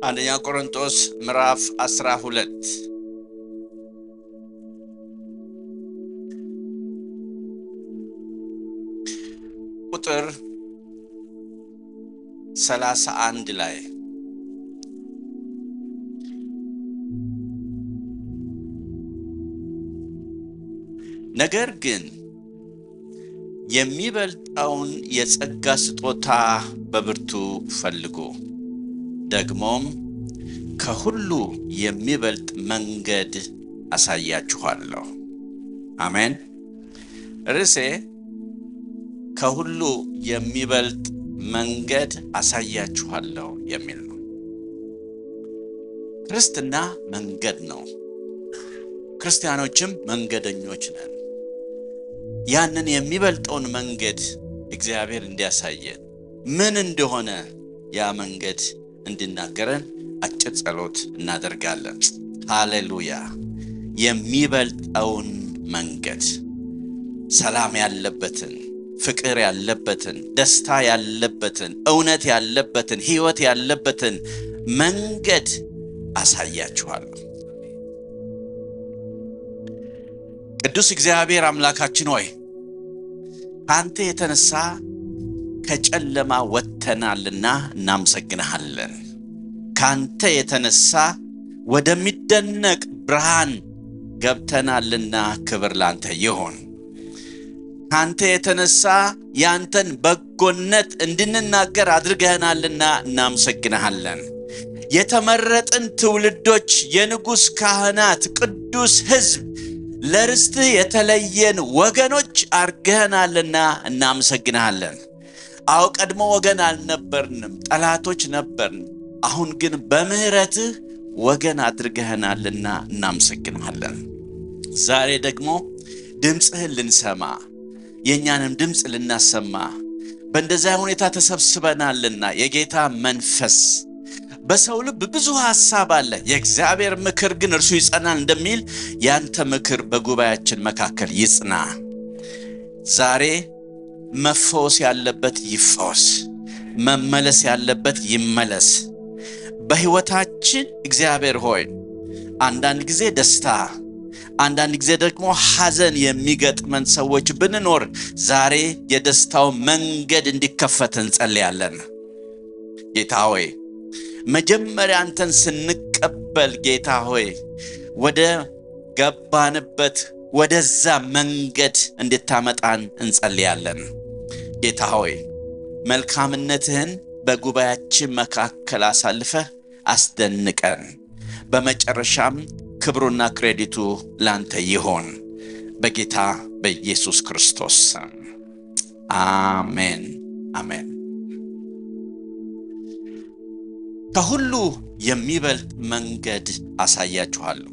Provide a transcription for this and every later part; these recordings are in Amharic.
አንደኛ ቆሮንቶስ ምዕራፍ 12 ቁጥር 31 ላይ ነገር ግን የሚበልጣውን የጸጋ ስጦታ በብርቱ ፈልጉ ደግሞም ከሁሉ የሚበልጥ መንገድ አሳያችኋለሁ። አሜን። ርዕሴ ከሁሉ የሚበልጥ መንገድ አሳያችኋለሁ የሚል ነው። ክርስትና መንገድ ነው። ክርስቲያኖችም መንገደኞች ነን። ያንን የሚበልጠውን መንገድ እግዚአብሔር እንዲያሳየን ምን እንደሆነ ያ መንገድ እንድናገረን አጭር ጸሎት እናደርጋለን። ሃሌሉያ። የሚበልጠውን መንገድ፣ ሰላም ያለበትን፣ ፍቅር ያለበትን፣ ደስታ ያለበትን፣ እውነት ያለበትን፣ ሕይወት ያለበትን መንገድ አሳያችኋለሁ። ቅዱስ እግዚአብሔር አምላካችን ሆይ ካንተ የተነሳ ከጨለማ ወጥተናልና እናመሰግንሃለን። ካንተ የተነሳ ወደሚደነቅ ብርሃን ገብተናልና ክብር ላንተ ይሁን። ካንተ የተነሳ ያንተን በጎነት እንድንናገር አድርገህናልና እናመሰግንሃለን። የተመረጥን ትውልዶች፣ የንጉሥ ካህናት፣ ቅዱስ ሕዝብ፣ ለርስትህ የተለየን ወገኖች አርገህናልና እናመሰግንሃለን። አዎ ቀድሞ ወገን አልነበርንም፣ ጠላቶች ነበርን። አሁን ግን በምህረትህ ወገን አድርገህናልና እናመሰግንሃለን። ዛሬ ደግሞ ድምፅህን ልንሰማ፣ የኛንም ድምፅ ልናሰማ በእንደዚያ ሁኔታ ተሰብስበናልና የጌታ መንፈስ በሰው ልብ ብዙ ሐሳብ አለ፣ የእግዚአብሔር ምክር ግን እርሱ ይጸናል እንደሚል ያንተ ምክር በጉባኤያችን መካከል ይጽና። ዛሬ መፈወስ ያለበት ይፈወስ፣ መመለስ ያለበት ይመለስ። በሕይወታችን እግዚአብሔር ሆይ አንዳንድ ጊዜ ደስታ፣ አንዳንድ ጊዜ ደግሞ ሐዘን የሚገጥመን ሰዎች ብንኖር ዛሬ የደስታው መንገድ እንዲከፈት እንጸልያለን። ጌታ ሆይ መጀመሪያ አንተን ስንቀበል ጌታ ሆይ ወደ ገባንበት ወደዛ መንገድ እንድታመጣን እንጸልያለን። ጌታ ሆይ መልካምነትህን በጉባኤያችን መካከል አሳልፈህ አስደንቀን። በመጨረሻም ክብሩና ክሬዲቱ ላንተ ይሆን በጌታ በኢየሱስ ክርስቶስ ስም አሜን አሜን። ከሁሉ የሚበልጥ መንገድ አሳያችኋለሁ።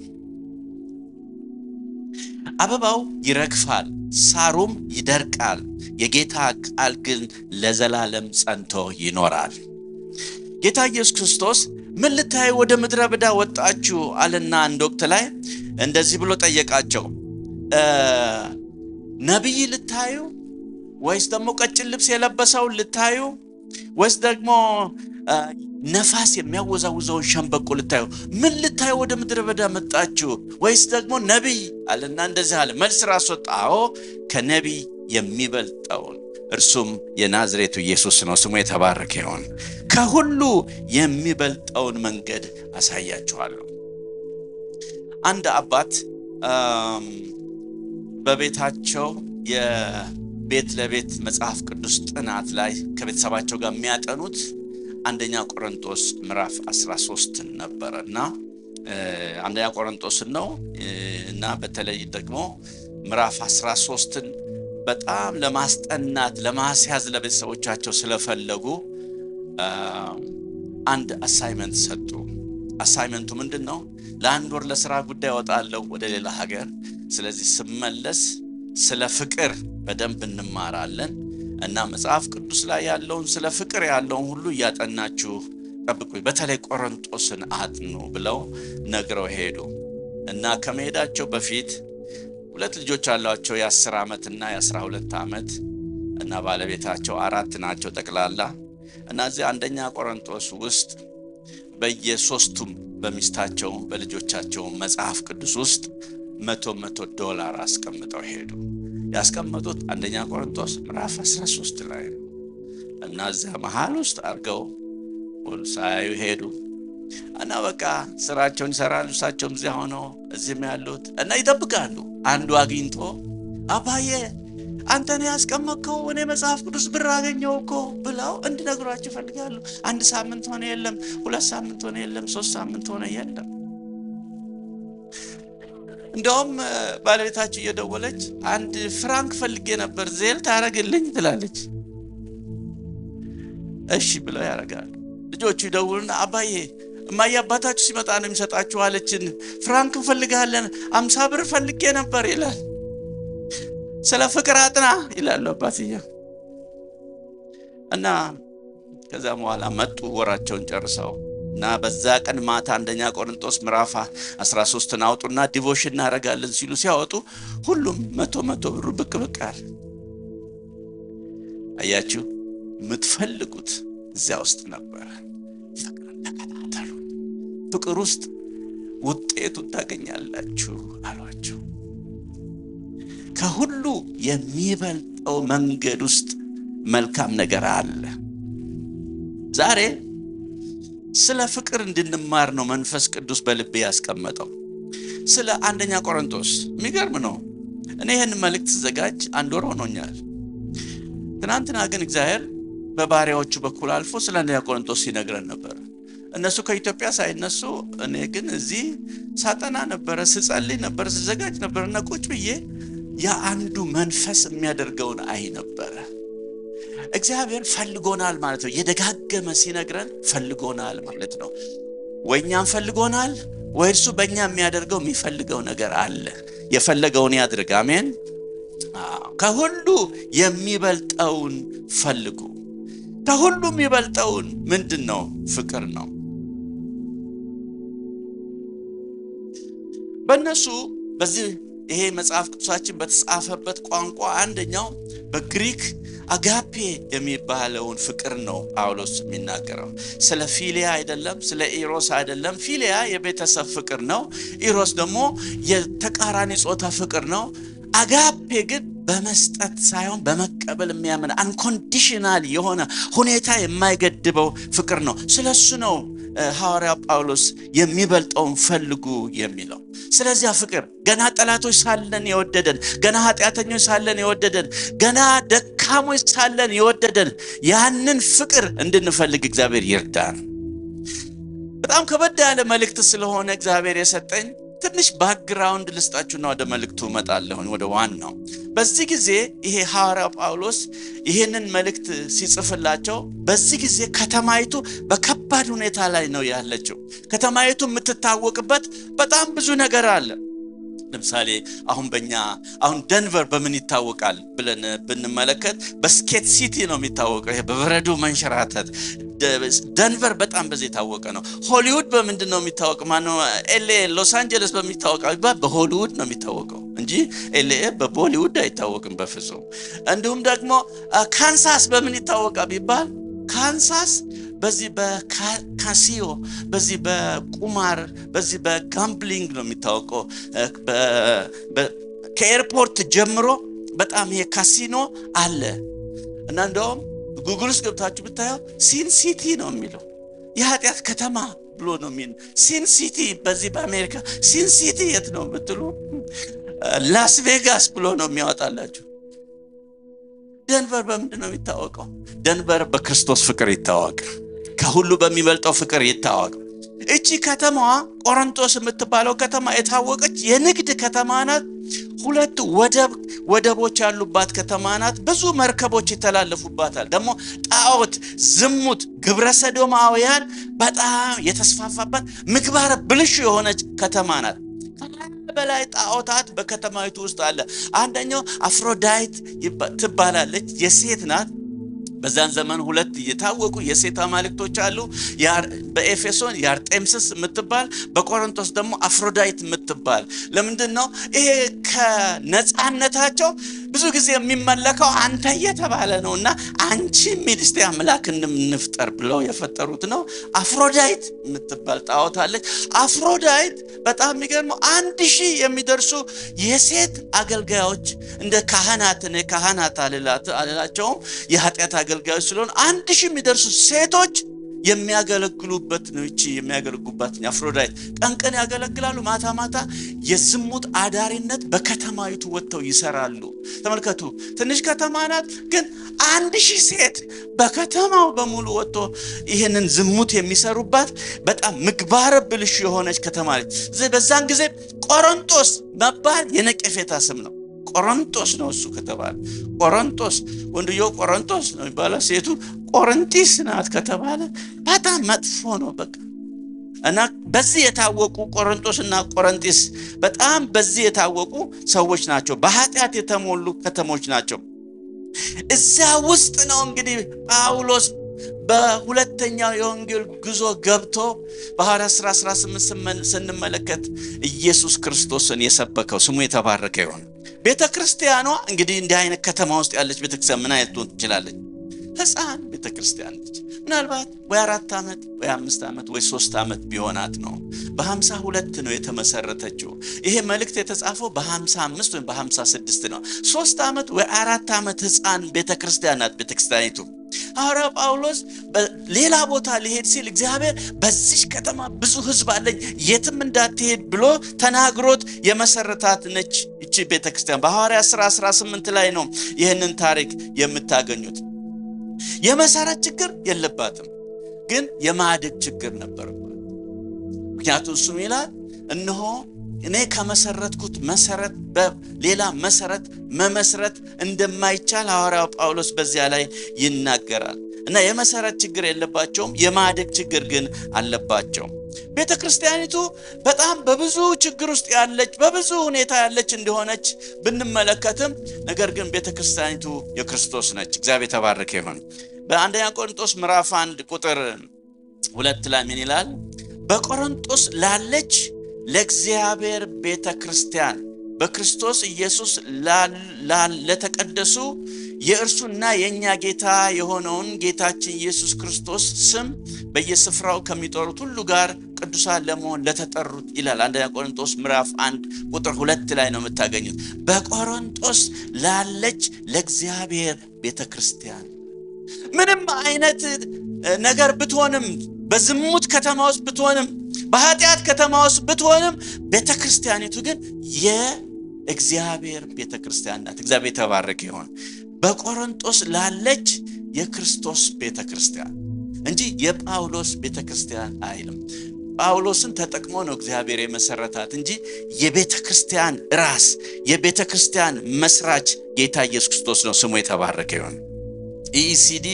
አበባው ይረግፋል፣ ሳሩም ይደርቃል፣ የጌታ ቃል ግን ለዘላለም ጸንቶ ይኖራል። ጌታ ኢየሱስ ክርስቶስ ምን ልታዩ ወደ ምድረ በዳ ወጣችሁ አለና አንድ ወቅት ላይ እንደዚህ ብሎ ጠየቃቸው። ነቢይ ልታዩ ወይስ ደግሞ ቀጭን ልብስ የለበሰው ልታዩ ወይስ ደግሞ ነፋስ የሚያወዛውዘውን ሸምበቆ ልታዩ? ምን ልታዩ ወደ ምድረ በዳ መጣችሁ? ወይስ ደግሞ ነቢይ አለና እንደዚህ አለ። መልስ ራስ ወጣው ከነቢይ የሚበልጠውን እርሱም የናዝሬቱ ኢየሱስ ነው። ስሙ የተባረከ ይሁን። ከሁሉ የሚበልጠውን መንገድ አሳያችኋለሁ። አንድ አባት በቤታቸው የቤት ለቤት መጽሐፍ ቅዱስ ጥናት ላይ ከቤተሰባቸው ጋር የሚያጠኑት አንደኛ ቆሮንቶስ ምዕራፍ 13 ነበርና አንደኛ ቆሮንቶስ ነው እና በተለይ ደግሞ ምዕራፍ 13ን በጣም ለማስጠናት ለማስያዝ ለቤተሰቦቻቸው ስለፈለጉ አንድ አሳይመንት ሰጡ። አሳይመንቱ ምንድነው? ለአንድ ወር ለሥራ ጉዳይ ወጣለሁ ወደ ሌላ ሀገር። ስለዚህ ስመለስ ስለ ፍቅር በደንብ እንማራለን እና መጽሐፍ ቅዱስ ላይ ያለውን ስለ ፍቅር ያለውን ሁሉ ያጠናችሁ ጠብቁኝ፣ በተለይ ቆሮንቶስን አጥኑ ብለው ነግረው ሄዱ። እና ከመሄዳቸው በፊት ሁለት ልጆች አሏቸው፣ የ10 ዓመትና የ12 ዓመት እና ባለቤታቸው 4 ናቸው ጠቅላላ። እና እዚህ አንደኛ ቆሮንቶስ ውስጥ በየሶስቱም በሚስታቸው በልጆቻቸው መጽሐፍ ቅዱስ ውስጥ $100 አስቀምጠው ሄዱ። ያስቀመጡት አንደኛ ቆሮንቶስ ምዕራፍ 13 ላይ ነው። እና እዚያ መሃል ውስጥ አርገው ሳዩ ሄዱ። እና በቃ ስራቸውን ይሰራሉ። እሳቸውም እዚያ ሆነው እዚህም ያሉት እና ይጠብቃሉ። አንዱ አግኝቶ አባዬ አንተ ነው ያስቀመጥከው፣ እኔ መጽሐፍ ቅዱስ ብር አገኘው እኮ ብለው እንድነግሯቸው ይፈልጋሉ። 1 ሳምንት ሆነ የለም፣ 2 ሳምንት ሆነ የለም፣ 3 ሳምንት ሆነ የለም። እንደውም ባለቤታቸው እየደወለች 1 ፍራንክ ፈልጌ ነበር ዜል ታረግልኝ ትላለች። እሺ ብለው ያረጋሉ። ልጆቹ ይደውሉና አባዬ እማዬ አባታችሁ ሲመጣ ነው የሚሰጣችሁ አለችን፣ ፍራንክ ፈልጋለን 50 ብር ፈልጌ ነበር ይላል። ስለ ፍቅር አጥና ይላሉ አባትየው። እና ከዛ በኋላ መጡ ወራቸውን ጨርሰው እና በዛ ቀን ማታ አንደኛ ቆሮንቶስ ምዕራፍ 13 አውጡና ዲቮሽን እናረጋለን ሲሉ ሲያወጡ ሁሉም 100 ብር ብቅ አለ። አያችሁ የምትፈልጉት እዚያ ውስጥ ነበር። ፍቅርን ተከታተሉ፣ ፍቅር ውስጥ ውጤቱን ታገኛላችሁ አሏቸው። ከሁሉ የሚበልጠው መንገድ ውስጥ መልካም ነገር አለ። ዛሬ ስለ ፍቅር እንድንማር ነው መንፈስ ቅዱስ በልቤ ያስቀመጠው። ስለ አንደኛ ቆሮንቶስ የሚገርም ነው። እኔ ይህን መልእክት ዘጋጅ 1 ወር ሆኖኛል። ትናንትና ግን እግዚአብሔር በባሪያዎቹ በኩል አልፎ ስለ አንደኛ ቆሮንቶስ ሲነግረን ነበር። እነሱ ከኢትዮጵያ ሳይነሱ እኔ ግን እዚህ ሳጠና ነበር፣ ስጸልይ ነበር፣ ስዘጋጅ ነበርና ቁጭ ብዬ ያ አንዱ መንፈስ የሚያደርገውን አይ ነበር። እግዚአብሔር ፈልጎናል ማለት ነው። የደጋገመ ሲነግረን ፈልጎናል ማለት ነው። ወኛም ፈልጎናል ወይ እሱ በእኛ የሚያደርገው የሚፈልገው ነገር አለ። የፈለገውን ያድርግ። አሜን። ከሁሉ የሚበልጠውን ፈልጉ። ከሁሉ የሚበልጠውን ምንድነው? ፍቅር ነው። በእነሱ በዚህ ይሄ መጽሐፍ ቅዱሳችን በተጻፈበት ቋንቋ አንደኛው በግሪክ አጋፔ የሚባለውን ፍቅር ነው ጳውሎስ የሚናገረው። ስለ ፊሊያ አይደለም፣ ስለ ኢሮስ አይደለም። ፊሊያ የቤተሰብ ፍቅር ነው። ኢሮስ ደግሞ የተቃራኒ ጾታ ፍቅር ነው። አጋፔ ግን በመስጠት ሳይሆን በመቀበል የሚያምን አንኮንዲሽናል የሆነ ሁኔታ የማይገድበው ፍቅር ነው። ስለሱ ነው ሐዋርያ ጳውሎስ የሚበልጠውን ፈልጉ የሚለው። ስለዚህ ፍቅር ገና ጠላቶች ሳለን የወደደን፣ ገና ኃጢአተኞች ሳለን የወደደን፣ ገና ደካሞች ሳለን የወደደን ያንን ፍቅር እንድንፈልግ እግዚአብሔር ይርዳን። በጣም ከበድ ያለ መልእክት ስለሆነ እግዚአብሔር የሰጠኝ ትንሽ ባክግራውንድ ልስጣችሁና ወደ መልእክቱ መጣለሁ፣ ወደ ዋናው። በዚህ ጊዜ ይሄ ሐዋርያ ጳውሎስ ይሄንን መልእክት ሲጽፍላቸው በዚህ ጊዜ ከተማይቱ በከባድ ሁኔታ ላይ ነው ያለችው። ከተማይቱ የምትታወቅበት በጣም ብዙ ነገር አለ። ለምሳሌ አሁን ደንቨር በምን ይታወቃል ብለን ብንመለከት በስኬት ሲቲ ነው የሚታወቀው። ይሄ በበረዶ መንሸራተት ደንቨር በጣም በዚህ የታወቀ ነው። ሆሊውድ በምንድን ነው የሚታወቀው? ማነው ኤልኤ ሎስ አንጀለስ በሚታወቀው በሆሊውድ ነው የሚታወቀው እንጂ ኤልኤ በቦሊውድ አይታወቅም በፍጹም። እንዲሁም ደግሞ ካንሳስ በምን ይታወቃል ቢባል ካንሳስ በዚህ በካሲዮ በዚህ በቁማር በዚህ በጋምብሊንግ ነው የሚታወቀው። ከኤርፖርት ጀምሮ በጣም ይሄ ካሲኖ አለ እና እንደውም ጉግል ውስጥ ገብታችሁ ብታዩ ሲን ሲቲ ነው የሚለው። የኃጢአት ከተማ ብሎ ነው የሚል ሲን ሲቲ። በዚህ በአሜሪካ ሲን ሲቲ የት ነው ብትሉ ላስ ቬጋስ ብሎ ነው የሚያወጣላችሁ። ደንቨር በምንድን ነው የሚታወቀው? ደንቨር በክርስቶስ ፍቅር ይታወቅ፣ ከሁሉ በሚበልጠው ፍቅር ይታወቅ። እቺ ከተማዋ ቆሮንቶስ የምትባለው ከተማ የታወቀች የንግድ ከተማ ናት። 2 ወደቦች ያሉባት ከተማ ናት። ብዙ መርከቦች ይተላለፉባታል። ደግሞ ጣዖት፣ ዝሙት፣ ግብረሰዶማውያን በጣም የተስፋፋባት ምግባረ ብልሹ የሆነች ከተማ ናት። በላይ ጣዖታት በከተማይቱ ውስጥ አለ። አንደኛው አፍሮዳይት ትባላለች፣ የሴት ናት። በዛን ዘመን ሁለት የታወቁ የሴት አማልክቶች አሉ። በኤፌሶን የአርጤምስስ የምትባል፣ በቆሮንቶስ ደግሞ አፍሮዳይት የምትባል። ለምንድነው ይሄ ከነጻነታቸው ብዙ ጊዜ የሚመለከው አንተ እየተባለ ነውና አንቺ ሚስቴ አምላክ እንፍጠር ብለው የፈጠሩት ነው። አፍሮዳይት የምትባል ጣዖት አለች። አፍሮዳይት በጣም የሚገርመው 1000 የሚደርሱ የሴት አገልጋዮች እንደ ካህናት አልላቸውም የኃጢአት አገልጋዮች ስለሆነ 1000 የሚደርሱ ሴቶች የሚያገለግሉበት ነው። እቺ የሚያገለግሉበት አፍሮዳይት ቀን ያገለግላሉ፣ ማታ የዝሙት አዳሪነት በከተማይቱ ወጥተው ይሰራሉ። ተመልከቱ፣ ትንሽ ከተማ ናት፣ ግን 1000 ሴት በከተማው በሙሉ ወጥቶ ይሄንን ዝሙት የሚሰሩባት በጣም ምግባረ ብልሽ የሆነች ከተማ ነች። በዛን ጊዜ ቆሮንቶስ መባል የነቀፌታ ስም ነው። ቆሮንቶስ ነው እሱ ከተባለ ቆሮንቶስ ወንድየው ቆሮንቶስ ነው ይባላል፣ ሴቱ ቆሮንቲስ ናት ከተባለ በጣም መጥፎ ነው በቃ። እና በዚህ የታወቁ ቆሮንቶስና ቆሮንቲስ በጣም በዚህ የታወቁ ሰዎች ናቸው። በኃጢአት የተሞሉ ከተሞች ናቸው። እዛ ውስጥ ነው እንግዲህ ጳውሎስ በሁለተኛው የወንጌል ጉዞ ገብቶ በሐዋርያት ሥራ 18 ስንመለከት ኢየሱስ ክርስቶስን የሰበከው ስሙ የተባረከ ይሁን። ቤተክርስቲያኗ እንግዲህ እንዲህ አይነት ከተማ ውስጥ ያለች ቤተክርስቲያን ምን አይነት ትሆን ትችላለች? ሕፃን ቤተክርስቲያን ነች። ምናልባት ወይ 4 ዓመት ወይ 5 ዓመት ወይ 3 ዓመት ቢሆናት ነው። በ52 ነው የተመሰረተችው። ይሄ መልእክት የተጻፈው በ55 ወይ በ56 ነው። 3 ዓመት ወይ 4 ዓመት ሕፃን ቤተክርስቲያን ናት ቤተክርስቲያኒቱ። ሐዋርያው ጳውሎስ በሌላ ቦታ ሊሄድ ሲል እግዚአብሔር በዚህ ከተማ ብዙ ሕዝብ አለኝ የትም እንዳትሄድ ብሎ ተናግሮት የመሰረታት ነች እቺ ቤተክርስቲያን። በሐዋርያት ሥራ 18 ላይ ነው ይሄንን ታሪክ የምታገኙት። የመሰረት ችግር የለባትም፣ ግን የማደግ ችግር ነበረባት። ምክንያቱም እሱ ይላል እነሆ እኔ ከመሰረትኩት መሰረት በሌላ መሰረት መመስረት እንደማይቻል ሐዋርያው ጳውሎስ በዚያ ላይ ይናገራል። እና የመሰረት ችግር የለባቸውም፣ የማደግ ችግር ግን አለባቸው። ቤተክርስቲያኒቱ በጣም በብዙ ችግር ውስጥ ያለች በብዙ ሁኔታ ያለች እንደሆነች ብንመለከትም ነገር ግን ቤተክርስቲያኒቱ የክርስቶስ ነች። እግዚአብሔር ተባረከ ይሁን። በአንደኛ ቆሮንቶስ ምዕራፍ 1 ቁጥር 2 ላይ ምን ይላል? በቆሮንቶስ ላለች ለእግዚአብሔር ቤተክርስቲያን በክርስቶስ ኢየሱስ ለተቀደሱ የእርሱና የኛ ጌታ የሆነውን ጌታችን ኢየሱስ ክርስቶስ ስም በየስፍራው ከሚጠሩት ሁሉ ጋር ቅዱሳን ለመሆን ለተጠሩት ይላል። አንደኛ ቆሮንቶስ ምዕራፍ 1 ቁጥር 2 ላይ ነው የምታገኙት። በቆሮንቶስ ላለች ለእግዚአብሔር ቤተክርስቲያን ምንም አይነት ነገር ብትሆንም፣ በዝሙት ከተማ ውስጥ ብትሆንም፣ በኃጢአት ከተማ ውስጥ ብትሆንም ቤተክርስቲያኒቱ ግን የእግዚአብሔር ቤተክርስቲያን ናት። እግዚአብሔር ተባረከ ይሁን። በቆሮንቶስ ላለች የክርስቶስ ቤተክርስቲያን እንጂ የጳውሎስ ቤተክርስቲያን አይልም። ጳውሎስን ተጠቅሞ ነው እግዚአብሔር የመሰረታት እንጂ የቤተክርስቲያን ራስ የቤተክርስቲያን መስራች ጌታ ኢየሱስ ክርስቶስ ነው። ስሙ የተባረከ ይሁን። ኢሲዲ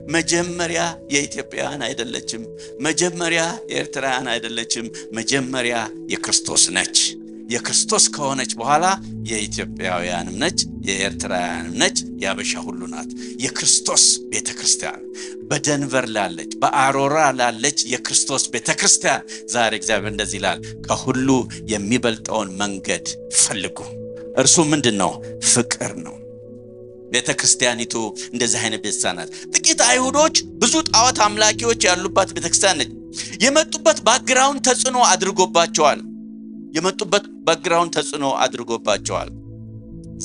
መጀመሪያ የኢትዮጵያውያን አይደለችም፣ መጀመሪያ የኤርትራውያን አይደለችም፣ መጀመሪያ የክርስቶስ ነች። የክርስቶስ ከሆነች በኋላ የኢትዮጵያውያንም ነች፣ የኤርትራውያንም ነች፣ ያበሻ ሁሉ ናት። የክርስቶስ ቤተክርስቲያን በደንቨር ላለች በአሮራ ላለች የክርስቶስ ቤተክርስቲያን ዛሬ እግዚአብሔር እንደዚህ ይላል፣ ከሁሉ የሚበልጠውን መንገድ ፈልጉ። እርሱ ምንድነው? ፍቅር ነው። ቤተክርስቲያኒቱ እንደዚህ አይነት ቤተክርስቲያን ናት። ጥቂት አይሁዶች ብዙ ጣዖት አምላኪዎች ያሉባት ቤተክርስቲያን ነች። የመጡበት ባክግራውንድ ተጽዕኖ አድርጎባቸዋል።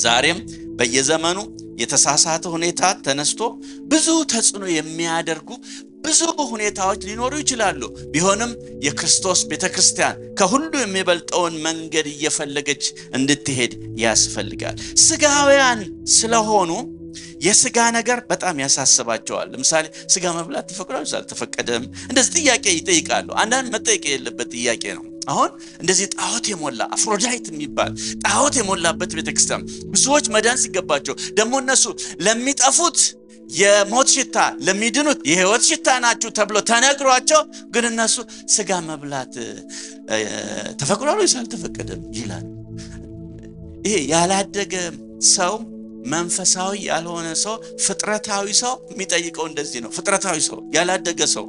ዛሬም በየዘመኑ የተሳሳተ ሁኔታ ተነስቶ ብዙ ተጽዕኖ የሚያደርጉ ብዙ ሁኔታዎች ሊኖሩ ይችላሉ። ቢሆንም የክርስቶስ ቤተክርስቲያን ከሁሉ የሚበልጠውን መንገድ እየፈለገች እንድትሄድ ያስፈልጋል። ስጋውያን ስለሆኑ የስጋ ነገር በጣም ያሳስባቸዋል። ለምሳሌ ስጋ መብላት ተፈቅዷል አልተፈቀደም? እንደዚህ ጥያቄ ይጠይቃሉ። አንዳንድ መጠየቅ የሌለበት ጥያቄ ነው። አሁን እንደዚህ ጣዖት የሞላ አፍሮዳይት የሚባል ጣዖት የሞላበት ቤተክርስቲያን ብዙዎች መዳን ሲገባቸው ደግሞ እነሱ ለሚጠፉት የሞት ሽታ ለሚድኑት የሕይወት ሽታ ናችሁ ተብሎ ተነግሯቸው ግን እነሱ ስጋ መብላት ተፈቅዷል አልተፈቀደም ይላል። ይሄ ያላደገ ሰው መንፈሳዊ ያልሆነ ሰው ፍጥረታዊ ሰው የሚጠይቀው እንደዚህ ነው። ፍጥረታዊ ሰው ያላደገ ሰው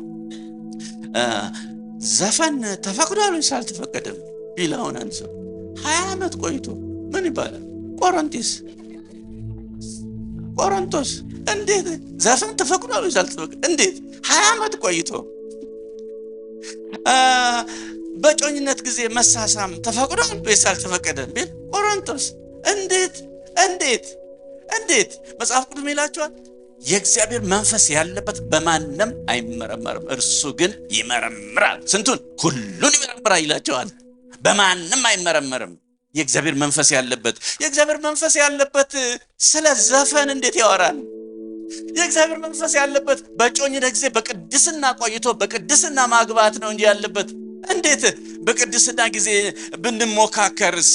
ዘፈን ተፈቅዷል ወይስ አልተፈቀደም ቢላውን አንተ 20 ዓመት ቆይቶ ምን ይባላል? ቆሮንቶስ እንዴት ዘፈን ተፈቅዷል ወይስ አልተፈቀደም? እንዴት 20 ዓመት ቆይቶ በጮኝነት ጊዜ መሳሳም ተፈቅዷል ወይስ አልተፈቀደም ቢል ቆሮንቶስ እንዴት መጽሐፍ ቅዱስ ይላችኋል የእግዚአብሔር መንፈስ ያለበት በማንም አይመረመርም፣ እርሱ ግን ይመረምራል፣ ስንቱን ሁሉን ይመረምራል ይላችኋል። በማንም አይመረመርም። የእግዚአብሔር መንፈስ ያለበት ስለ ዘፈን እንዴት ያወራል? የእግዚአብሔር መንፈስ ያለበት በጮኝነት ጊዜ በቅድስና ቆይቶ በቅድስና ማግባት ነው እንጂ ያለበት እንዴት በቅድስና ጊዜ ብንሞካከርስ?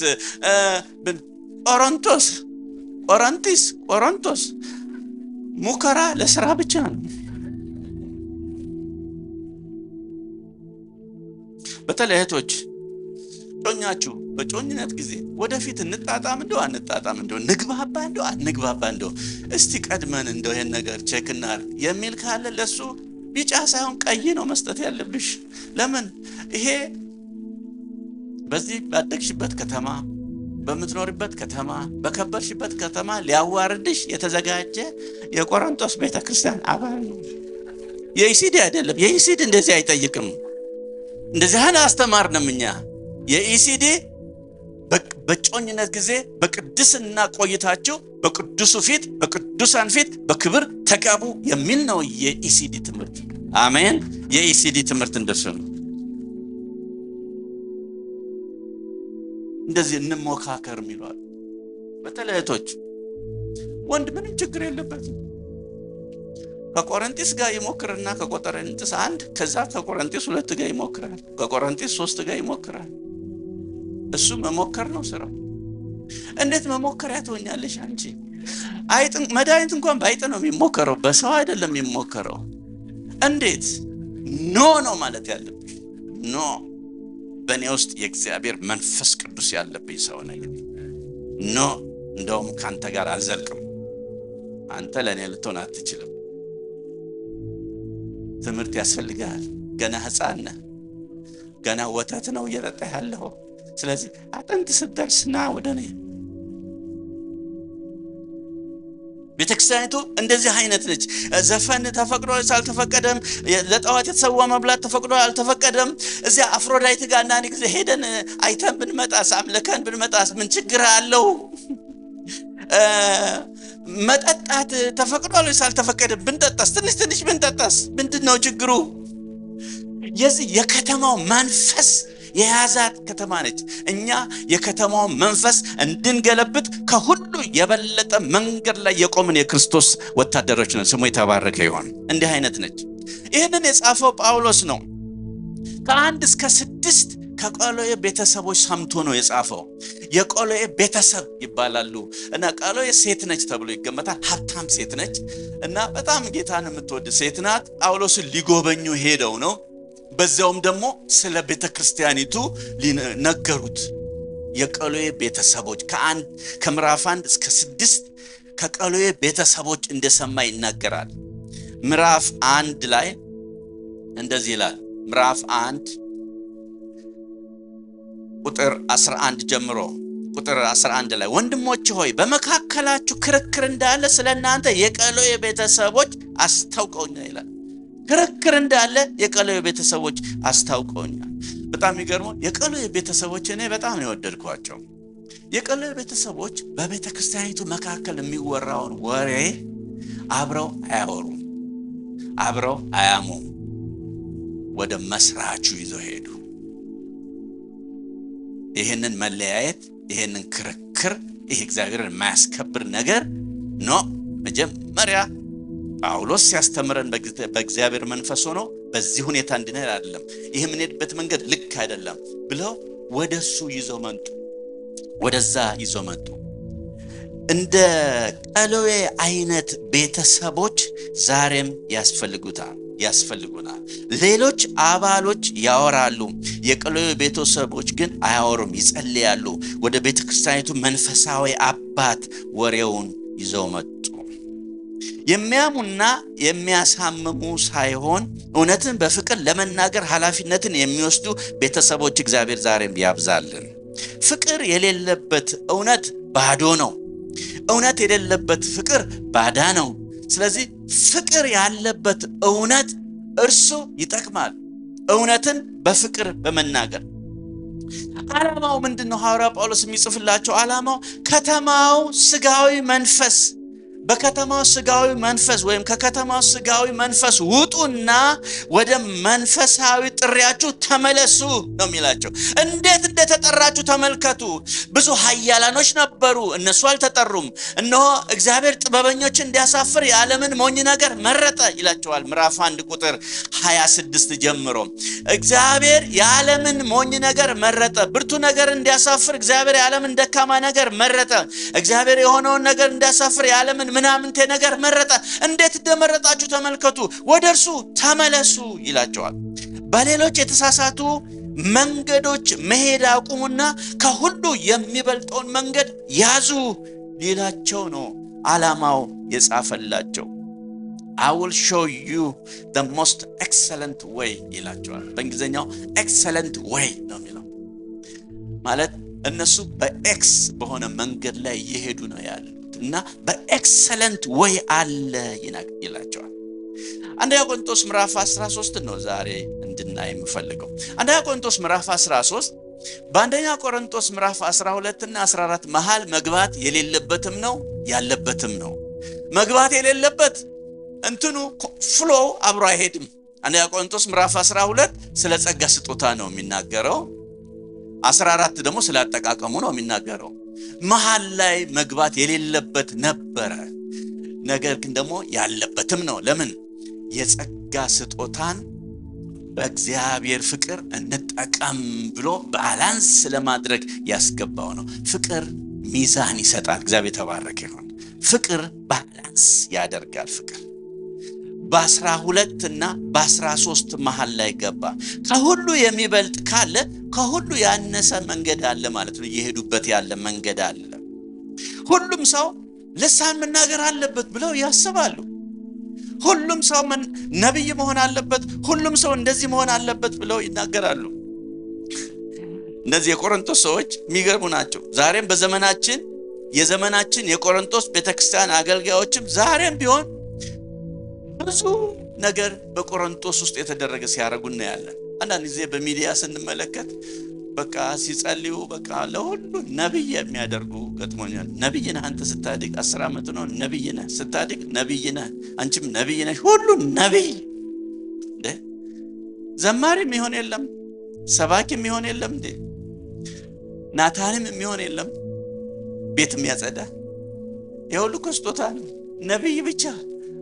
ቆሮንቶስ ሙከራ ለሥራ ብቻ ነው። በተለይ እህቶች ጮኛችሁ በጮኝነት ጊዜ ወደፊት እንጣጣም እንደው አንጣጣም እንደው ንግባባ እንደው እስቲ ቀድመን እንደው ይሄን ነገር ቼክ እናድርግ የሚል ካለ ለሱ ቢጫ ሳይሆን ቀይ ነው መስጠት ያለብሽ። ለምን ይሄ በዚህ ባደግሽበት ከተማ በምትኖርበት ከተማ በከበርሽበት ከተማ ሊያዋርድሽ የተዘጋጀ የቆሮንቶስ ቤተክርስቲያን አባል ነው። የኢሲዲ አይደለም። የኢሲዲ እንደዚህ አይጠይቅም። እንደዚህ አስተማርንም እኛ። የኢሲዲ በጮኝነት ጊዜ በቅድስና ቆይታችሁ በቅዱሱ ፊት በቅዱሳን ፊት በክብር ተጋቡ የሚል ነው የኢሲዲ ትምህርት። አሜን። የኢሲዲ ትምህርት እንደሱ ነው። እንደዚህ እንሞካከር የሚሏል። በተለይቶች ወንድ ምንም ችግር የለበትም። ከቆሮንቶስ ጋር ይሞክርና ከቆሮንቶስ 1 ከዛ ከቆሮንቶስ 2 ጋር ይሞክራል፣ ከቆሮንቶስ 3 ጋር ይሞክራል። እሱ መሞከር ነው ስራው። እንዴት መሞከሪያ ትሆኛለሽ አንቺ? መድኃኒት እንኳን ባይጥ ነው የሚሞከረው፣ በሰው አይደለም የሚሞከረው። እንዴት ኖ ማለት ያለብሽ ኖ በእኔ ውስጥ የእግዚአብሔር መንፈስ ቅዱስ ያለብኝ ሰው ነኝ። እንደውም ካንተ ጋር አልዘልቅም፣ አንተ ለኔ ልትሆን አትችልም። ትምህርት ያስፈልጋል። ገና ሕፃን ነህ፣ ገና ወተት ነው እየጠጣህ ያለው። ስለዚህ አጥንት ስትደርስና ወደኔ ቤተክርስቲያኒቱ እንደዚህ አይነት ነች። ዘፈን ተፈቅዷል አልተፈቀደም፣ ለጣዖት የተሰዋ መብላት ተፈቅዷል አልተፈቀደም። እዚያ አፍሮዳይት ጋር አንዳንድ ጊዜ ሄደን አይተን ብንመጣስ አምልከን ብንመጣስ ምን ችግር አለው? መጠጣት ተፈቅዷል አልተፈቀደም፣ ብንጠጣስ ትንሽ ብንጠጣስ ምንድነው ችግሩ? የዚህ የከተማው መንፈስ የያዛት ከተማ ነች። እኛ የከተማው መንፈስ እንድንገለብጥ ከሁሉ የበለጠ መንገድ ላይ የቆምን የክርስቶስ ወታደሮች ነን። ስሙ የተባረከ ይሁን። እንዲህ አይነት ነች። ይህንን የጻፈው ጳውሎስ ነው። ከ1 እስከ 6 ከቆሎዬ ቤተሰቦች ሰምቶ ነው የጻፈው። የቆሎዬ ቤተሰብ ይባላሉ እና ቆሎዬ ሴት ነች ተብሎ ይገመታል። ሀብታም ሴት ነች እና በጣም ጌታን የምትወድ ሴት ናት። ጳውሎስን ሊጎበኙ ሄደው ነው። በዛውም ደግሞ ስለ ቤተክርስቲያኒቱ ነገሩት። የቆሎዬ ቤተሰቦች ከምዕራፍ 1 እስከ 6 ከቆሎዬ ቤተሰቦች እንደሰማ ይናገራል። ምዕራፍ 1 ላይ እንደዚህ ይላል። ምዕራፍ 1 ቁጥር 11 ጀምሮ ቁጥር 11 ላይ ወንድሞች ሆይ በመካከላችሁ ክርክር እንዳለ ስለናንተ የቆሎዬ ቤተሰቦች አስታውቀውኛል ይላል። ክርክር እንዳለ የቆሎዬ ቤተሰቦች አስታውቀውኛል። በጣም ይገርማል። የቆሎዬ ቤተሰቦች እኔ በጣም ነው የወደድኳቸው። የቆሎዬ ቤተሰቦች በቤተክርስቲያኒቱ መካከል የሚወራውን ወሬ አብረው አያወሩም፣ አብረው አያሙም። ወደ መስራቹ ይዘው ሄዱ። ይሄንን መለያየት፣ ይሄንን ክርክር፣ ይሄ እግዚአብሔርን የማያስከብር ነገር ነው። መጀመሪያ ጳውሎስ ሲያስተምረን በእግዚአብሔር መንፈስ ሆኖ በዚህ ሁኔታ እንድንሄድ አይደለም፣ ይሄ የምንሄድበት መንገድ ልክ አይደለም ብለው ወደሱ ይዘው መጡ። ወደዛ ይዘው መጡ። እንደ ቆሎዬ አይነት ቤተሰቦች ዛሬም ያስፈልጉናል። ሌሎች አባሎች ያወራሉ፣ የቆሎዬ ቤተሰቦች ግን አያወሩም፣ ይጸልያሉ። ወደ ቤተክርስቲያኒቱ መንፈሳዊ አባት ወሬውን ይዘው መጡ። የሚያሙና የሚያሳምሙ ሳይሆን እውነትን በፍቅር ለመናገር ኃላፊነትን የሚወስዱ ቤተሰቦች እግዚአብሔር ዛሬም ያብዛልን። ፍቅር የሌለበት እውነት ባዶ ነው። እውነት የሌለበት ፍቅር ባዳ ነው። ስለዚህ ፍቅር ያለበት እውነት እርሱ ይጠቅማል። እውነትን በፍቅር በመናገር ዓላማው ምንድነው? ሐዋርያ ጳውሎስ የሚጽፍላቸው ዓላማው ከተማው ስጋዊ መንፈስ በከተማው ስጋዊ መንፈስ ወይም ከከተማው ስጋዊ መንፈስ ውጡና ወደ መንፈሳዊ ጥሪያችሁ ተመለሱ ነው የሚላቸው። እንዴት እንደተጠራችሁ ተመልከቱ። ብዙ ኃያላኖች ነበሩ፣ እነሱ አልተጠሩም። እነሆ እግዚአብሔር ጥበበኞችን እንዲያሳፍር የዓለምን ሞኝ ነገር መረጠ ይላቸዋል። ምዕራፍ 1 ቁጥር 26 ጀምሮ እግዚአብሔር የዓለምን ሞኝ ነገር መረጠ። ብርቱ ነገር እንዲያሳፍር እግዚአብሔር የዓለምን ደካማ ነገር መረጠ። እግዚአብሔር የሆነውን ነገር እንዲያሳፍር የዓለምን ምናምንቴ ነገር መረጠ። እንዴት እንደመረጣችሁ ተመልከቱ፣ ወደ እርሱ ተመለሱ ይላቸዋል። በሌሎች የተሳሳቱ መንገዶች መሄድ አቁሙና ከሁሉ የሚበልጠውን መንገድ ያዙ ሊላቸው ነው ዓላማው የጻፈላቸው። I will show you the most excellent way ይላቸዋል። በእንግሊዘኛው excellent way ነው የሚለው። ማለት እነሱ በኤክስ በሆነ መንገድ ላይ እየሄዱ ነው ያሉት እና በኤክሰለንት ወይ አለ ይላቸዋል። አንደኛ ቆሮንቶስ ምዕራፍ 13 ነው ዛሬ እንድናይ የምፈልገው። አንደኛ ቆሮንቶስ ምዕራፍ 13 በአንደኛ ቆሮንቶስ ምዕራፍ 12 እና 14 መሃል መግባት የሌለበትም ነው ያለበትም ነው። መግባት የሌለበት እንትኑ ፍሎው አብሮ አይሄድም። አንደኛ ቆሮንቶስ ምዕራፍ 12 ስለ ጸጋ ስጦታ ነው የሚናገረው። 14 ደግሞ ስለ አጠቃቀሙ ነው የሚናገረው። መሃል ላይ መግባት የሌለበት ነበረ፣ ነገር ግን ደግሞ ያለበትም ነው። ለምን? የጸጋ ስጦታን በእግዚአብሔር ፍቅር እንጠቀም ብሎ ባላንስ ለማድረግ ያስገባው ነው። ፍቅር ሚዛን ይሰጣል። እግዚአብሔር ተባረከ ይሁን። ፍቅር ባላንስ ያደርጋል። ፍቅር በ12 እና በ13 መሃል ላይ ገባ። ከሁሉ የሚበልጥ ካለ ከሁሉ ያነሰ መንገድ አለ ማለት ነው። እየሄዱበት ያለ መንገድ አለ። ሁሉም ሰው ልሳን መናገር አለበት ብለው ያስባሉ። ሁሉም ሰው ነብይ መሆን አለበት፣ ሁሉም ሰው እንደዚህ መሆን አለበት ብለው ይናገራሉ። እነዚህ የቆሮንቶስ ሰዎች የሚገርሙ ናቸው። ዛሬም በዘመናችን የቆሮንቶስ ቤተክርስቲያን አገልጋዮችም ዛሬም ቢሆን ብዙ ነገር በቆሮንቶስ ውስጥ የተደረገ ሲያረጉ እናያለን። አንዳንድ ጊዜ በሚዲያ ስንመለከት በቃ ሲጸልዩ በቃ ለሁሉ ነብይ የሚያደርጉ ገጥሞኛል። ነብይ ነህ አንተ ስታድግ 10 ዓመት ነው ነብይ ነህ፣ ስታድግ ነብይ ነህ፣ አንቺም ነብይ ነሽ፣ ሁሉ ነብይ። ዘማሪም ይሆን የለም፣ ሰባኪም ይሆን የለም፣ ናታንም ይሆን የለም፣ ቤት የሚያጸዳ የሁሉ ስጦታ ነው ነብይ ብቻ።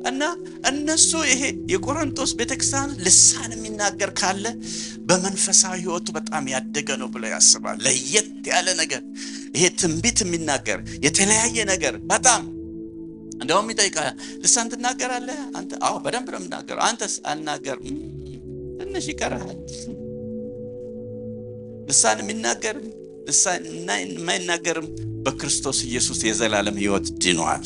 እና እነሱ ይሄ የቆሮንቶስ ቤተክርስቲያን ልሳን የሚናገር ካለ በመንፈሳዊ ህይወቱ በጣም ያደገ ነው ብለው ያስባል። ለየት ያለ ነገር ይሄ ትንቢት የሚናገር የተለያየ ነገር በጣም እንደውም ይጠይቃል። ልሳን ትናገራለህ አንተ? አዎ በደንብ ነው የምናገረው። አንተስ? አልናገርም፣ ትንሽ ይቀራል። ልሳን የሚናገርም ልሳን የማይናገርም በክርስቶስ ኢየሱስ የዘላለም ህይወት ድኗል፣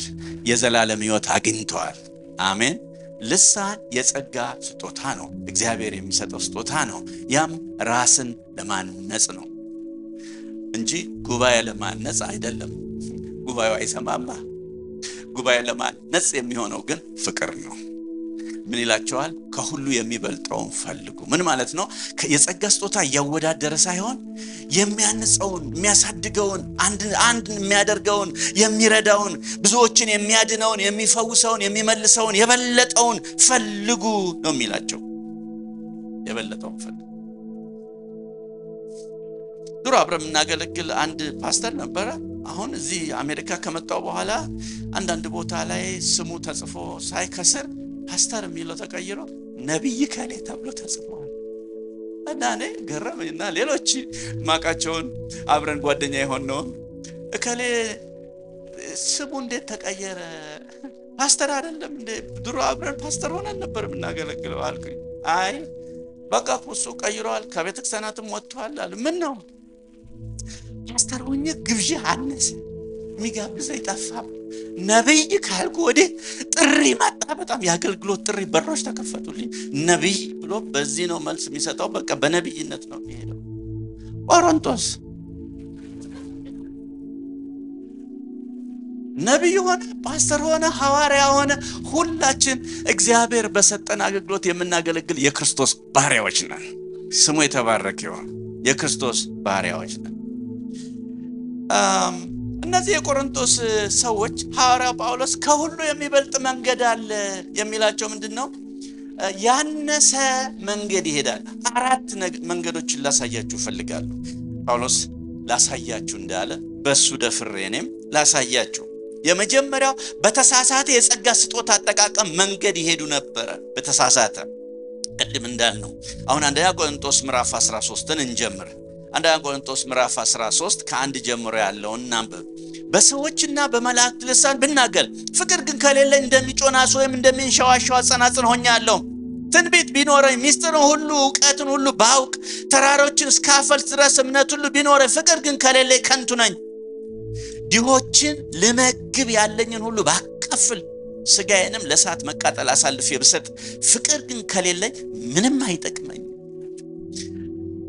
የዘላለም ህይወት አግኝቷል። አሜን። ልሳን የጸጋ ስጦታ ነው፣ እግዚአብሔር የሚሰጠው ስጦታ ነው። ያም ራስን ለማነጽ ነው እንጂ ጉባኤ ለማነጽ አይደለም። ጉባኤው አይሰማማ። ጉባኤ ለማነጽ የሚሆነው ግን ፍቅር ነው። ምን ይላቸዋል? ከሁሉ የሚበልጠውን ፈልጉ። ምን ማለት ነው? የጸጋ ስጦታ ያወዳደረ ሳይሆን የሚያንጸውን፣ የሚያሳድገውን፣ አንድ የሚያደርገውን፣ የሚረዳውን፣ ብዙዎችን የሚያድነውን፣ የሚፈውሰውን፣ የሚመልሰውን የበለጠውን ፈልጉ ነው የሚላቸው። የበለጠውን ፈልጉ። ድሮ አብረን የምናገለግል አንድ ፓስተር ነበረ። አሁን እዚህ አሜሪካ ከመጣው በኋላ አንዳንድ ቦታ ላይ ስሙ ተጽፎ ሳይከስር ፓስተር የሚለው ተቀይሮ ነብይ ከሌ ተብሎ ተጽፏል። እና እኔ ገረመኝና ሌሎች ማቃቸውን አብረን ጓደኛ የሆነው እከሌ ስሙ እንዴት ተቀየረ? ፓስተር አይደለም እንዴ? ድሮ አብረን ፓስተር ሆነን ነበር የምናገለግለው አልኩኝ። አይ በቃ እሱ ቀይሯል፣ ከቤተክርስቲያናትም ወጥቷል አለ። ምን ነው ፓስተር ሆኜ ግብዣ አነሰ። የሚጋብዘኝ ጠፋ። ነብይ ካልኩ ወዲህ ጥሪ መጣ። በጣም የአገልግሎት ጥሪ በሮች ተከፈቱልኝ። ነብይ ብሎ በዚህ ነው መልስ የሚሰጠው። በቃ በነብይነት ነው የሚሄደው። ቆሮንቶስ ነብይ ሆነ፣ ፓስተር ሆነ፣ ሐዋርያ ሆነ፣ ሁላችን እግዚአብሔር በሰጠን አገልግሎት የምናገለግል የክርስቶስ ባሪያዎች ነን። ስሙ የተባረከ ይሁን። የክርስቶስ ባሪያዎች ነን። እነዚህ የቆሮንቶስ ሰዎች ሐዋርያ ጳውሎስ ከሁሉ የሚበልጥ መንገድ አለ የሚላቸው ምንድነው? ያነሰ መንገድ ይሄዳል። አራት መንገዶችን ላሳያችሁ ፈልጋለሁ። ጳውሎስ ላሳያችሁ እንዳለ በሱ ደፍሬ እኔም ላሳያችሁ። የመጀመሪያው በተሳሳተ የጸጋ ስጦታ አጠቃቀም መንገድ ይሄዱ ነበር። በተሳሳተ ቅድም እንዳልነው አሁን አንደኛ ቆሮንቶስ ምዕራፍ 13ን እንጀምር። አንደኛ ቆሮንቶስ ምዕራፍ 13 ከአንድ ጀምሮ ያለውን እናንብብ። በሰዎችና በመላእክት ልሳን ብናገር ፍቅር ግን ከሌለኝ እንደሚጮህ ናስ ወይም እንደሚንሸዋሸው ጸናጽል ሆኛለሁ። ትንቢት ቢኖረኝ ሚስጥርን ሁሉ ዕውቀትን ሁሉ ባውቅ ተራሮችን እስካፈልስ ድረስ እምነት ሁሉ ቢኖረኝ ፍቅር ግን ከሌለኝ ከንቱ ነኝ። ድሆችን ልመግብ ያለኝን ሁሉ ባካፍል ስጋዬንም ለእሳት መቃጠል አሳልፌ ብሰጥ ፍቅር ግን ከሌለኝ ምንም አይጠቅመኝ።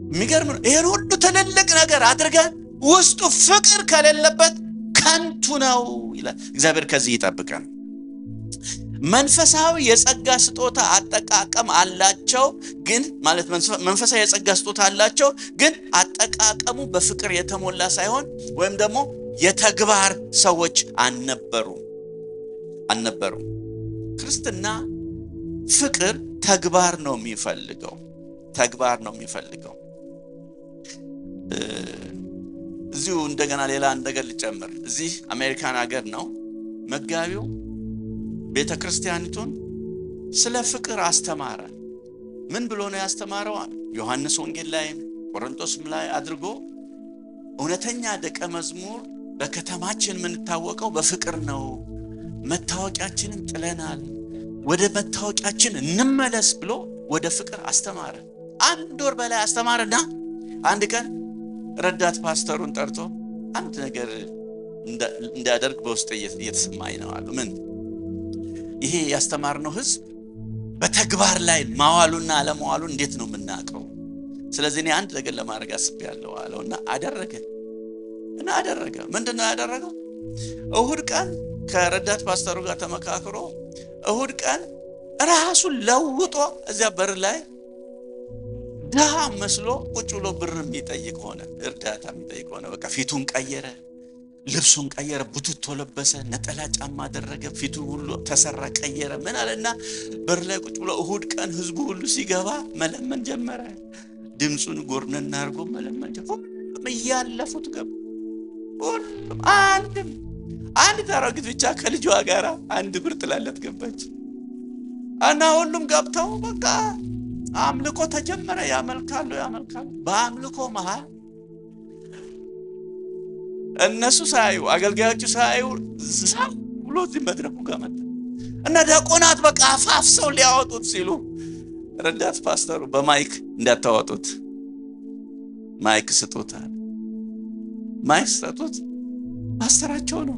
የሚገርም ነው። ይሄን ሁሉ ትልልቅ ነገር አድርገን ውስጡ ፍቅር ከሌለበት ከንቱ ነው ይላል። እግዚአብሔር ከዚህ ይጠብቀን። መንፈሳዊ የጸጋ ስጦታ አጠቃቀም አላቸው፣ ግን ማለት መንፈሳዊ የጸጋ ስጦታ አላቸው፣ ግን አጠቃቀሙ በፍቅር የተሞላ ሳይሆን ወይም ደግሞ የተግባር ሰዎች አልነበሩም። ክርስትና ፍቅር ተግባር ነው የሚፈልገው። እዚሁ እንደገና ሌላ ነገር ልጨምር። እዚህ አሜሪካን ሀገር ነው መጋቢው ቤተክርስቲያኒቱን ስለ ፍቅር አስተማረ። ምን ብሎ ነው ያስተማረው? ዮሐንስ ወንጌል ላይ ቆሮንቶስም ላይ አድርጎ እውነተኛ ደቀ መዝሙር በከተማችን የምንታወቀው በፍቅር ነው። መታወቂያችንን ጥለናል፣ ወደ መታወቂያችን እንመለስ ብሎ ወደ ፍቅር አስተማረ። አንድ ወር በላይ አስተማረና አንድ ቀን ረዳት ፓስተሩን ጠርቶ አንድ ነገር እንዳደርግ በውስጥ እየተሰማኝ ነው አሉ። ምን? ይሄ ያስተማርነው ህዝብ በተግባር ላይ ማዋሉና አለማዋሉ እንዴት ነው የምናውቀው? ስለዚህ እኔ አንድ ነገር ለማድረግ አስቤያለሁ አለውና አደረገ። ምንድነው ያደረገው? እሁድ ቀን ከረዳት ፓስተሩ ጋር ተመካክሮ እሁድ ቀን ራሱን ለውጦ እዚያ በር ላይ ዳህ መስሎ ቁጭ ብሎ ብር የሚጠይቅ ሆነ፣ እርዳታ የሚጠይቅ ሆነ። በቃ ፊቱን ቀየረ፣ ልብሱን ቀየረ፣ ቡትቶ ለበሰ፣ ነጠላ ጫማ አደረገ፣ ፊቱ ሁሉ ተሰራ፣ ቀየረ። ምን አለና በር ላይ ቁጭ ብሎ እሁድ ቀን ህዝቡ ሁሉ ሲገባ መለመን ጀመረ። ድምጹን ጎርነና አርጎ መለመን ጀመረ። ሁሉም እያለፉት ገቡ። ሁሉም አንድ ታራጊት ብቻ ከልጇ ጋር አንድ ብር ጥላለት ገባች እና ሁሉም ገብተው በቃ አምልኮ ተጀመረ። ያመልካሉ። በአምልኮ መሃል እነሱ ሳዩ፣ አገልጋዮቹ ሳዩ ዛም ብሎ እዚህ መድረኩ ጋር መጣ እና ዲያቆናት በቃ አፋፍሰው ሊያወጡት ሲሉ ረዳት ፓስተሩ በማይክ እንዳታወጡት ማይክ ስጡት አለ። ማይክ ስጡት። ፓስተራቸው ነው።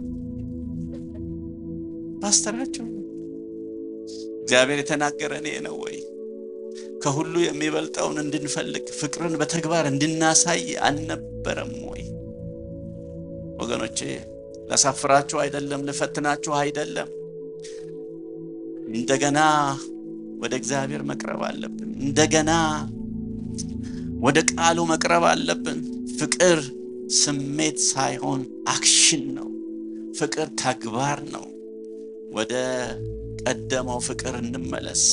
እግዚአብሔር የተናገረን ይሄ ነው ወይ? ከሁሉ የሚበልጠውን እንድንፈልግ ፍቅርን በተግባር እንድናሳይ አልነበረም ወይ? ወገኖቼ ላሳፍራችሁ አይደለም፣ ለፈትናችሁ አይደለም። እንደገና ወደ እግዚአብሔር መቅረብ አለብን። እንደገና ወደ ቃሉ መቅረብ አለብን። ፍቅር ስሜት ሳይሆን አክሽን ነው። ፍቅር ተግባር ነው። ወደ ቀደመው ፍቅር እንመለስ፣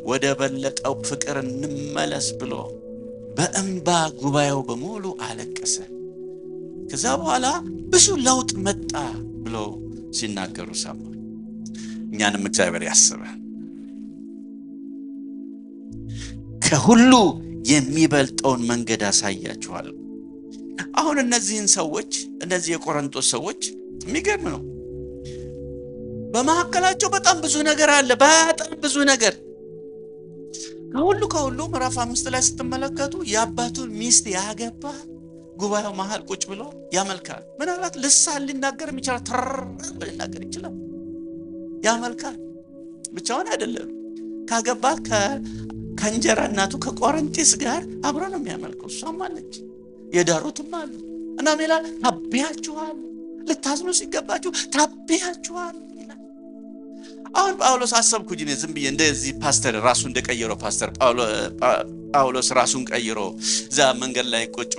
ወደ በለጠው ፍቅር እንመለስ ብሎ በእንባ ጉባኤው በሙሉ አለቀሰ። ከዛ በኋላ ብዙ ለውጥ መጣ ብሎ ሲናገሩ ሰማ። እኛንም እግዚአብሔር ያስበን። ከሁሉ የሚበልጠውን መንገድ አሳያችኋለሁ። አሁን እነዚህን ሰዎች፣ እነዚህ የቆሮንቶስ ሰዎች የሚገርም ነው። በመሐከላቸው በጣም ብዙ ነገር አለ። በጣም ብዙ ነገር ከሁሉ ምዕራፍ 5 ላይ ስትመለከቱ የአባቱን ሚስት ያገባ ጉባኤው መሃል ቁጭ ብሎ ያመልካል። ምናልባት ልሳን ሊናገርም ይችላል፣ ተር ሊናገር ይችላል፣ ያመልካል። ብቻውን አይደለም፣ ካገባ ከእንጀራ እናቱ ከቆረንጢስ ጋር አብሮ ነው የሚያመልከው። እሷም አለች፣ የዳሩትም አሉ። እና ሜላ ታቢያችኋል፣ ልታዝኑ ሲገባችሁ ታቢያችኋል ይላል። አሁን ጳውሎስ አሰብኩኝ እኔ ዝም ብዬ እንደዚህ ፓስተር ራሱ እንደቀየረው ጳውሎስ ራሱን ቀይሮ እዛ መንገድ ላይ ቁጭ